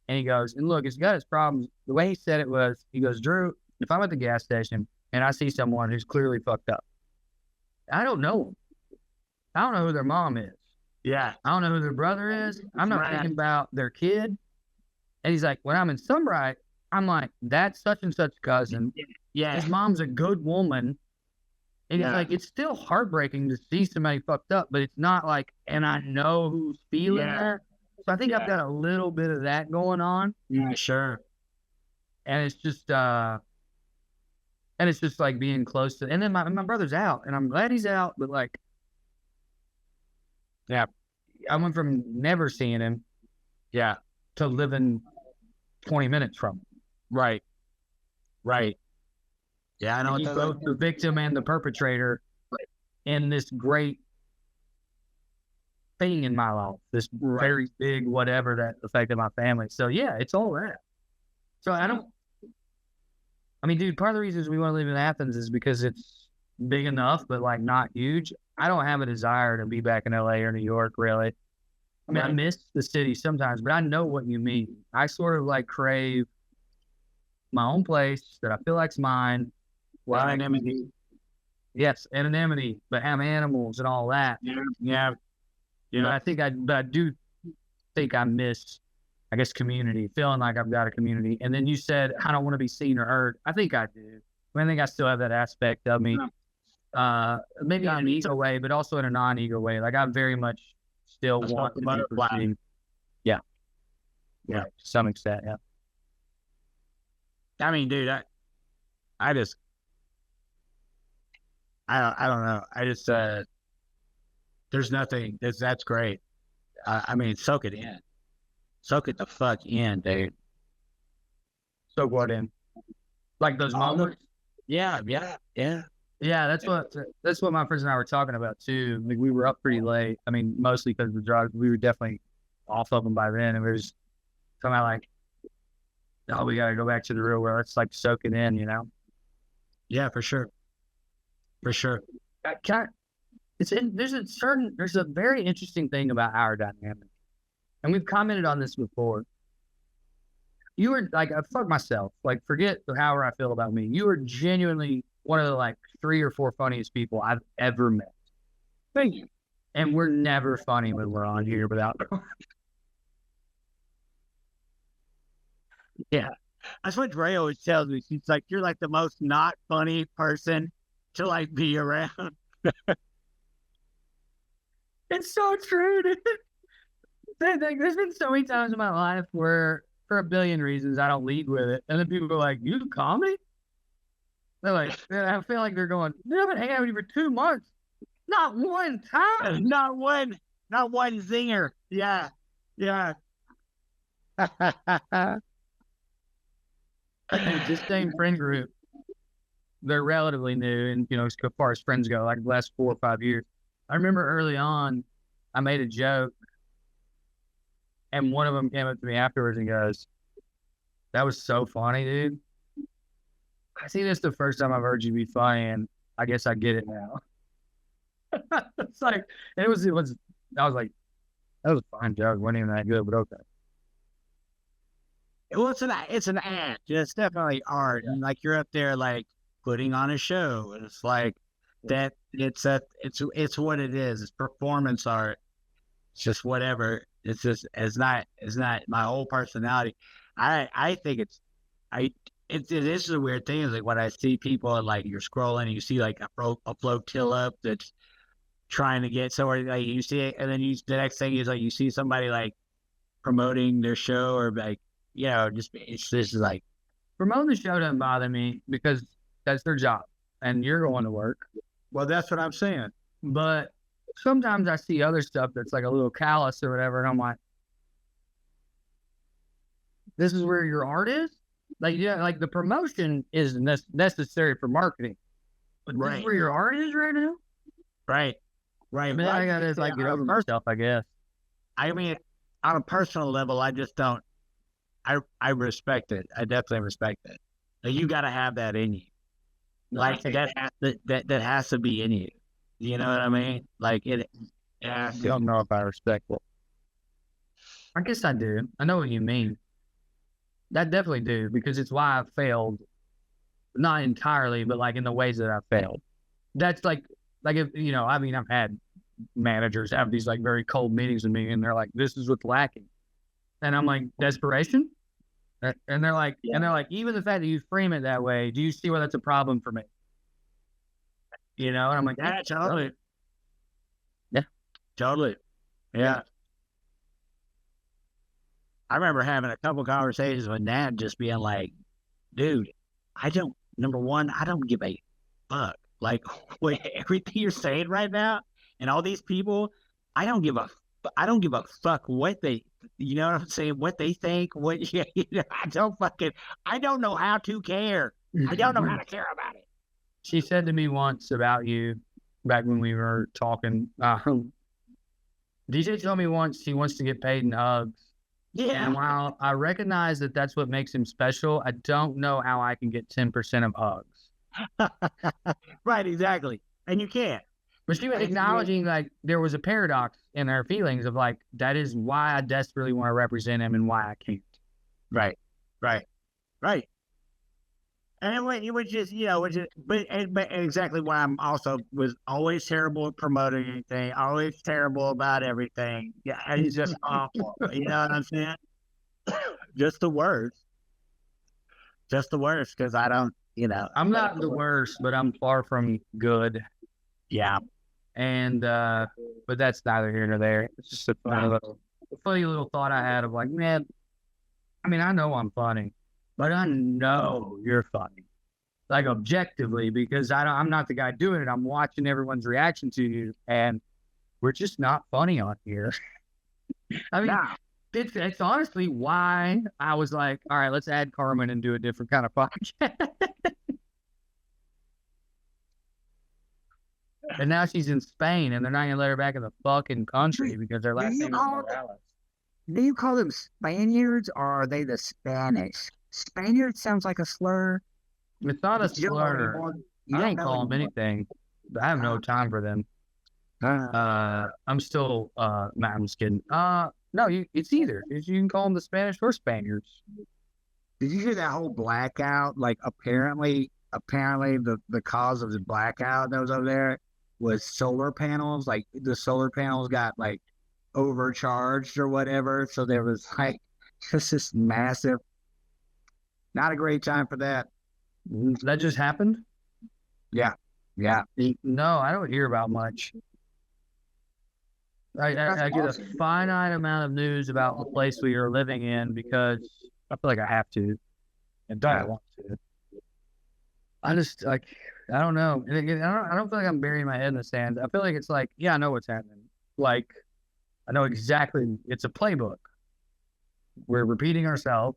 And he goes, and look, it's got its problems. The way he said it was, he goes, Drew, if I'm at the gas station and I see someone who's clearly fucked up, I don't know them. I don't know who their mom is. Yeah. I don't know who their brother is. I'm not thinking about their kid. And he's like, when I'm in Sunbright, I'm like, that's such and such cousin. Yeah. His mom's a good woman. And he's like, it's still heartbreaking to see somebody fucked up, but it's not like, and I know who's feeling that. So I think I've got a little bit of that going on. Yeah, sure. And it's just like being close to, and then my brother's out, and I'm glad he's out, but like, yeah, I went from never seeing him, to living 20 minutes from him. Right. Yeah, I know. He's both the victim and the perpetrator in this great thing in my life, this very big whatever that affected my family. So yeah, it's all that. So I mean, dude, part of the reasons we want to live in Athens is because it's big enough, but like not huge. I don't have a desire to be back in LA or New York, really. I mean, I miss the city sometimes, but I know what you mean. I sort of like crave my own place that I feel like's mine. Anonymity. Yes, anonymity, but have animals and all that. Yeah. But I do think I miss, I guess, community, feeling like I've got a community. And then you said, I don't want to be seen or heard. I think I do. I think I still have that aspect of me. Maybe in an ego way, but also in a non-ego way. Like I very much still want to be perceived. Yeah. To some extent, yeah. I mean, dude, I don't know. I just, there's nothing, that's great. I mean, soak it in. Soak it the fuck in, dude. Soak what in? Like those moments? Yeah. Yeah, that's what my friends and I were talking about too. Like we were up pretty late. I mean, mostly because of the drugs. We were definitely off of them by then, and talking about like, oh, we got to go back to the real world. It's like soak it in, you know? Yeah, for sure. For sure. There's a very interesting thing about our dynamic. And we've commented on this before. You were like, fuck myself. Like, forget however I feel about me. You are genuinely one of the like 3 or 4 funniest people I've ever met. Thank you. And we're never funny when we're on here without. Yeah. That's what Dre always tells me. She's like, you're like the most not funny person to like be around. It's so true, dude. There's been so many times in my life where, for a billion reasons, I don't lead with it. And then people go like, you comedy? They're like, I feel like they're going, you haven't hanging out with you for 2 months. Not one time. Not one zinger. Yeah. Yeah. This same friend group, they're relatively new, and as far as friends go, like the last 4 or 5 years. I remember early on, I made a joke, and one of them came up to me afterwards and goes, "That was so funny, dude. I see this the first time I've heard you be funny, and I guess I get it now." It's like, and it was. I was like, that was a fine joke. It wasn't even that good, but okay. Well, it's an act. It's definitely art, and like you're up there like putting on a show, and it's like that. It's what it is. It's performance art. It's just whatever. It's not my whole personality. I think it is a weird thing. Is like when I see people and like you're scrolling, and you see like a flotilla that's trying to get somewhere, like you see it, and then the next thing is like you see somebody like promoting their show or like. It's just like promoting the show doesn't bother me because that's their job and you're going to work. Well, that's what I'm saying. But sometimes I see other stuff that's like a little callous or whatever, and I'm like, this is where your art is? Like, yeah, like the promotion is necessary for marketing. But right. This is where your art is right now? Right. I mean, I got to like get over myself, I guess. I mean, on a personal level, I just don't. I respect it. I definitely respect it. Like, you got to have that in you. Like that has to be in you. You know what I mean? Like it. I don't know if I respect it. I guess I do. I know what you mean. I definitely do, because it's why I've failed. Not entirely, but like in the ways that I've failed. That's like if I mean, I've had managers have these like very cold meetings with me, and they're like, "This is what's lacking," and I'm like, "Desperation." And they're like, even the fact that you frame it that way, do you see why that's a problem for me? And I'm like, yeah, totally. Yeah, totally. Yeah. I remember having a couple conversations with Dad, just being like, "Dude, number one, I don't give a fuck. Like, everything you're saying right now, and all these people, I don't give a fuck what they." You know what I'm saying? What they think, I don't know how to care. I don't know how to care about it. She said to me once about you, back when we were talking, DJ told me once he wants to get paid in hugs. Yeah. And while I recognize that that's what makes him special, I don't know how I can get 10% of hugs. Right, exactly. And you can't. But she was acknowledging like there was a paradox in her feelings of like, that is why I desperately want to represent him and why I can't. Right. And it was just, but exactly why I'm also was always terrible at promoting anything, always terrible about everything. Yeah, it's just awful. You know what I'm saying? Just the worst. Because I don't, I'm not the worst, but I'm far from good. Yeah. And but that's neither here nor there. It's just a funny little thought I had of like, man, I mean, I know I'm funny, but I know you're funny, like objectively, because I'm not the guy doing it. I'm watching everyone's reaction to you, and we're just not funny on here. I mean, it's honestly why I was like, all right, let's add Carmen and do a different kind of podcast. And now she's in Spain, and they're not going to let her back in the fucking country because their last name is Morales. do you call them Spaniards or are they the Spanish? Spaniard sounds like a slur. It's not a You don't know slur. anymore. I don't don't know call them anymore. anything. I have no time for them. I'm still, nah, I'm just kidding. No, it's either. You can call them the Spanish or Spaniards. Did you hear that whole blackout? Like apparently the cause of the blackout that was over there was solar panels. Like the solar panels got like overcharged or whatever. So there was like just this massive, not a great time for that. That just happened? Yeah. No, I don't hear about much. I get a finite amount of news about the place we are living in because I feel like I have to, and don't want to. I just I don't know. I don't feel like I'm burying my head in the sand. I feel like it's like, yeah, I know what's happening. Like, I know exactly. It's a playbook. We're repeating ourselves.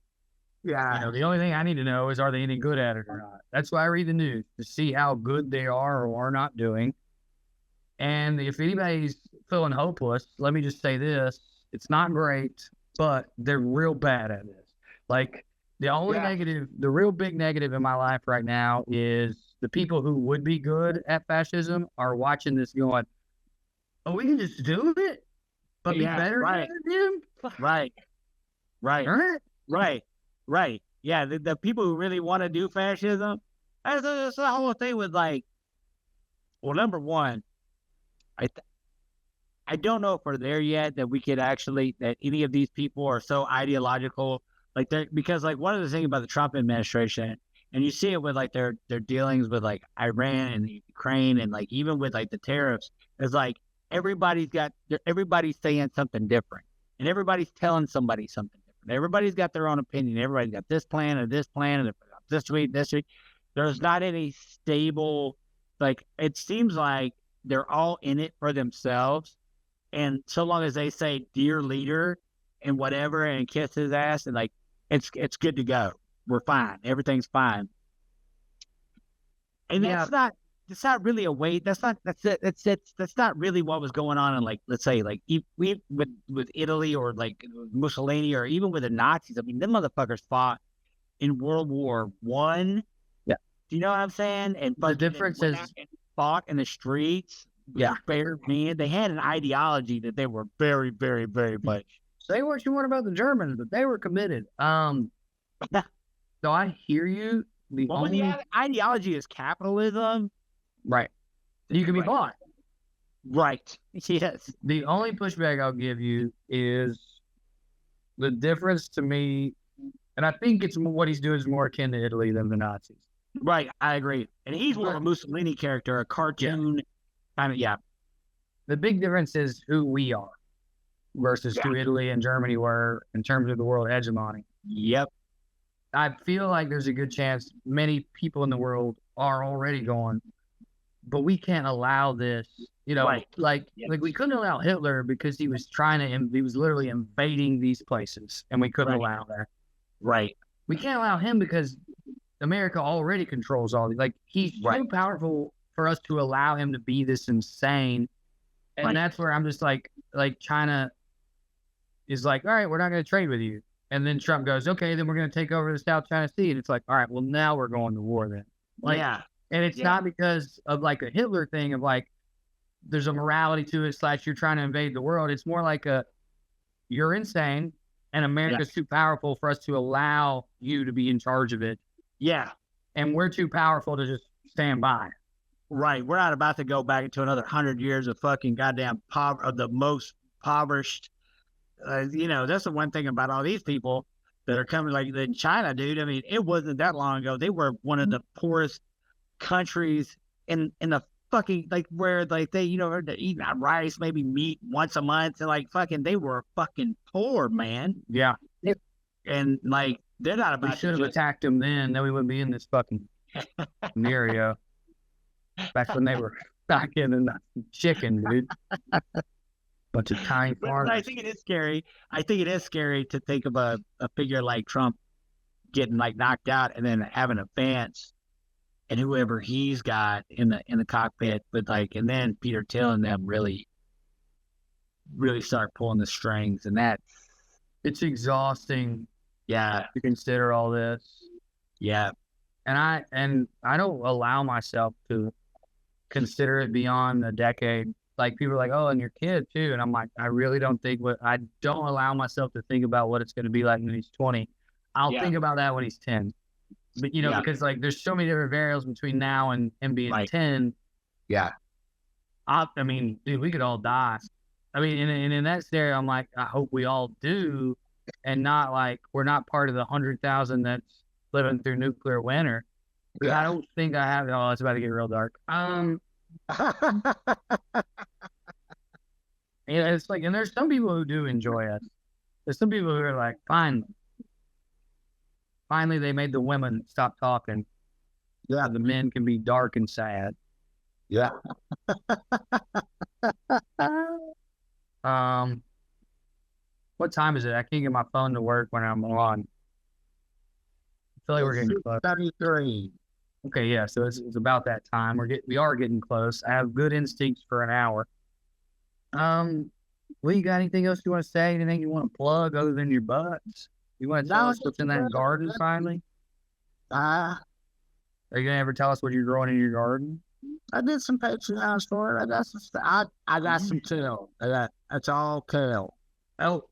Yeah. The only thing I need to know is, are they any good at it or not? That's why I read the news, to see how good they are or are not doing. And if anybody's feeling hopeless, let me just say this: it's not great, but they're real bad at this. Like, the only negative, the real big negative in my life right now is the people who would be good at fascism are watching this going, oh, we can just do it, but be better at it, Right. Yeah, the people who really want to do fascism, that's the whole thing with like, well, number one, I don't know if we're there yet that we could actually, that any of these people are so ideological, like because like one of the things about the Trump administration, and you see it with like their dealings with like Iran and Ukraine, and like even with like the tariffs, is like everybody's saying something different, and everybody's telling somebody something different. Everybody's got their own opinion. Everybody's got this plan and this plan and this week. There's not any stable, like, it seems like they're all in it for themselves. And so long as they say dear leader and whatever and kiss his ass, and like it's good to go. We're fine. Everything's fine. And that's not really a way. That's not really what was going on in, like, let's say like we with Italy or like Mussolini or even with the Nazis. I mean, them motherfuckers fought in World War I. Yeah. Do you know what I'm saying? And the difference is fought in the streets. Yeah, bare man. They had an ideology that they were very, very, very much. Say what you want about the Germans, but they were committed. So I hear you. The ideology is capitalism, right? You can be bought, right? Yes. The only pushback I'll give you is the difference to me, and I think it's what he's doing is more akin to Italy than the Nazis. Right, I agree. And he's more of a Mussolini character, a cartoon. Yeah. Kind of, yeah. The big difference is who we are versus who Italy and Germany were in terms of the world hegemony. Yep. I feel like there's a good chance many people in the world are already going, but we can't allow this. Like we couldn't allow Hitler because he was he was literally invading these places, and we couldn't allow that. Right. We can't allow him because America already controls all these. Like, he's so powerful for us to allow him to be this insane. And that's where I'm just like China is like, all right, we're not going to trade with you. And then Trump goes, okay, then we're going to take over the South China Sea. And it's like, all right, well, now we're going to war then. And it's not because of like a Hitler thing of like, there's a morality to it / you're trying to invade the world. It's more like you're insane and America's too powerful for us to allow you to be in charge of it. Yeah. And we're too powerful to just stand by. Right. We're not about to go back into another 100 years of fucking goddamn of the most impoverished. That's the one thing about all these people that are coming, like in China, dude. I mean, it wasn't that long ago. They were one of the poorest countries in the fucking, like, where like they, they're eating rice, maybe meat once a month. And like fucking, they were fucking poor, man. Yeah. And like, they're not about We should have attacked them then we wouldn't be in this fucking scenario. Back when they were back in the chicken, dude. Bunch of tiny farmers. But I think it is scary. I think it is scary to think of a figure like Trump getting like knocked out and then having a fence and whoever he's got in the cockpit, but like, and then Peter Thiel and them really start pulling the strings, and It's exhausting Yeah, to consider all this. yeah, And I don't allow myself to consider it beyond a decade. Like people are like, oh, and your kid too. And I'm like, I really don't think I don't allow myself to think about what it's going to be like when he's 20. I'll Yeah. think about that when he's 10. But Yeah. because like there's so many different variables between now and him being Right. 10. yeah, I mean, dude, we could all die. I mean, and in that scenario, I'm like, I hope we all do, and not like we're not part of the 100,000 that's living through nuclear winter. Yeah. I don't think I have. Oh, it's about to get real dark. It's like, and there's some people who do enjoy us. There's some people who are like, finally, they made the women stop talking. Yeah. The men can be dark and sad. yeah. What time is it? I can't get my phone to work when I'm on. I feel like we're getting close. 33. Okay, yeah. So it's about that time. We are getting close. I have good instincts for an hour. Well, you got anything else you want to say? Anything you want to plug other than your butts? You want to tell us what's in that garden finally? Are you gonna ever tell us what you're growing in your garden? I did some Patreons for it. I got some stuff. I got some kale. That's all kale. Oh,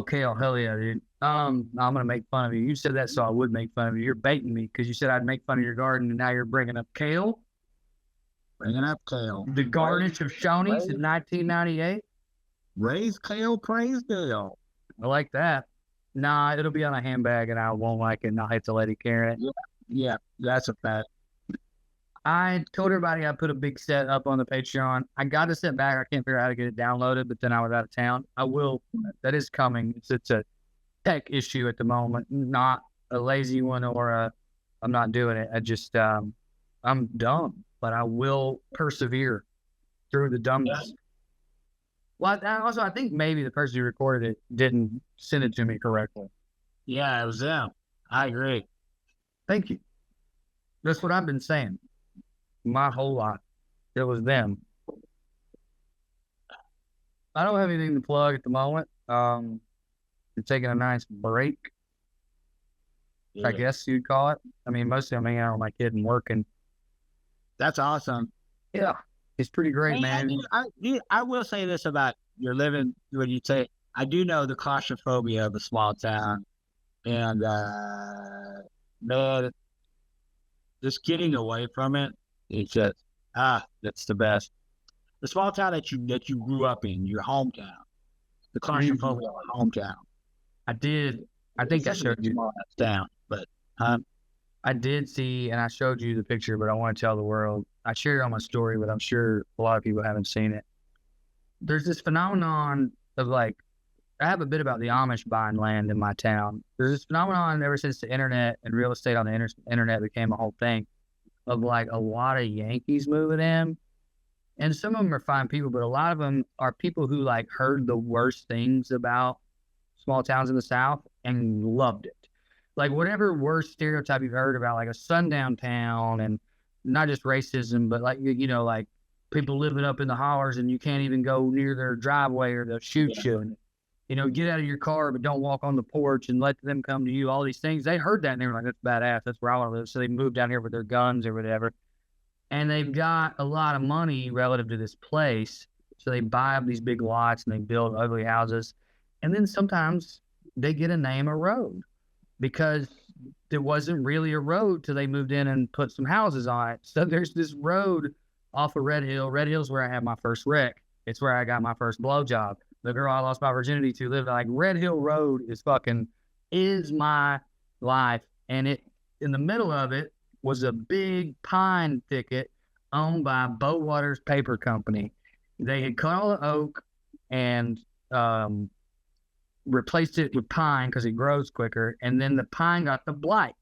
Kale, hell yeah, dude. I'm gonna make fun of you. You said that so I would make fun of you. You're baiting me because you said I'd make fun of your garden, and now you're bringing up kale. Bringing up kale. The garnish of Shoney's in 1998. Raise kale, praise Kale. I like that. Nah, it'll be on a handbag, and I won't like it, and I'll hate to let it carry it. Yeah, that's a fact. I told everybody I put a big set up on the Patreon. I got the set back. I can't figure out how to get it downloaded, but then I was out of town. I will. That is coming. It's a tech issue at the moment, not a lazy one or I'm not doing it. I just I'm dumb, but I will persevere through the dumbness. Well, I think maybe the person who recorded it didn't send it to me correctly. Yeah, it was them. I agree. Thank you. That's what I've been saying my whole life. It was them. I don't have anything to plug at the moment. I'm taking a nice break, I guess you'd call it. I mean, mostly I'm hanging out with my kid and working. That's awesome. Yeah, it's pretty great, man. I will say this about your living, when you say, I do know the claustrophobia of a small town. And, man, just getting away from it, it's just, that's the best. The small town that you grew up in, your hometown, the claustrophobia of a hometown. I think I showed you. Small town, but I did see, and I showed you the picture, but I want to tell the world. I shared it on my story, but I'm sure a lot of people haven't seen it. There's this phenomenon of like, I have a bit about the Amish buying land in my town. There's this phenomenon ever since the internet and real estate on the internet became a whole thing of like a lot of Yankees moving in. And some of them are fine people, but a lot of them are people who like heard the worst things about small towns in the South and loved it. Like whatever worst stereotype you've heard about, like a sundown town, and not just racism, but like, like people living up in the hollers and you can't even go near their driveway or they'll shoot you. And, get out of your car, but don't walk on the porch and let them come to you. All these things. They heard that and they were like, that's badass. That's where I want to live. So they moved down here with their guns or whatever. And they've got a lot of money relative to this place. So they buy up these big lots and they build ugly houses. And then sometimes they get a name a road because there wasn't really a road till they moved in and put some houses on it. So there's this road off of Red Hill. Red Hill's where I had my first wreck. It's where I got my first blowjob. The girl I lost my virginity to lived like Red Hill Road is my life. And in the middle of it was a big pine thicket owned by Boatwaters Paper Company. They had cut all the oak and replaced it with pine because it grows quicker. And then the pine got the blight.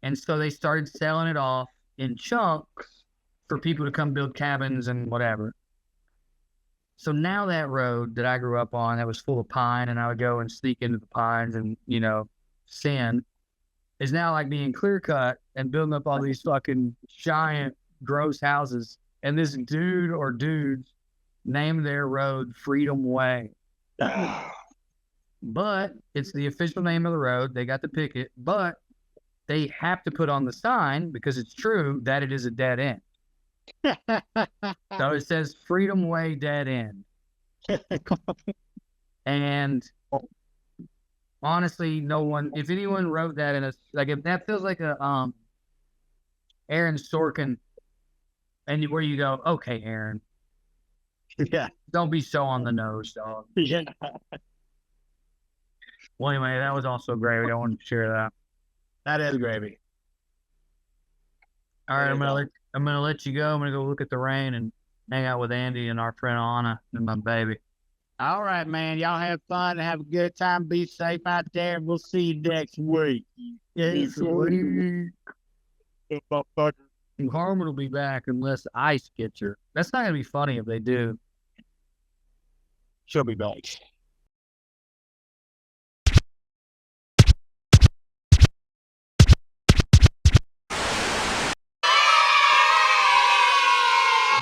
And so they started selling it off in chunks for people to come build cabins and whatever. So now that road that I grew up on that was full of pine and I would go and sneak into the pines and, sin, is now like being clear cut and building up all these fucking giant gross houses. And this dude or dudes named their road Freedom Way. but it's the official name of the road. They got to pick it, but they have to put on the sign because it's true that it is a dead end. So it says Freedom Way Dead End. And honestly, no one, if anyone wrote that in a, like, if that feels like a Aaron Sorkin, and where you go, okay, Aaron, Yeah. don't be so on the nose, dog. Yeah. Well, anyway, that was also great. I wanted to share that. That is gravy. All right, There you I'm gonna let you go. I'm gonna go look at the rain and hang out with Andy and our friend Anna and my baby. All right, man. Y'all have fun and have a good time. Be safe out there. We'll see you next week. Yes, sir. Harmon will be back unless Ice gets her. That's not gonna be funny if they do. She'll be back.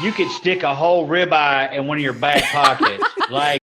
You could stick a whole ribeye in one of your back pockets. Like,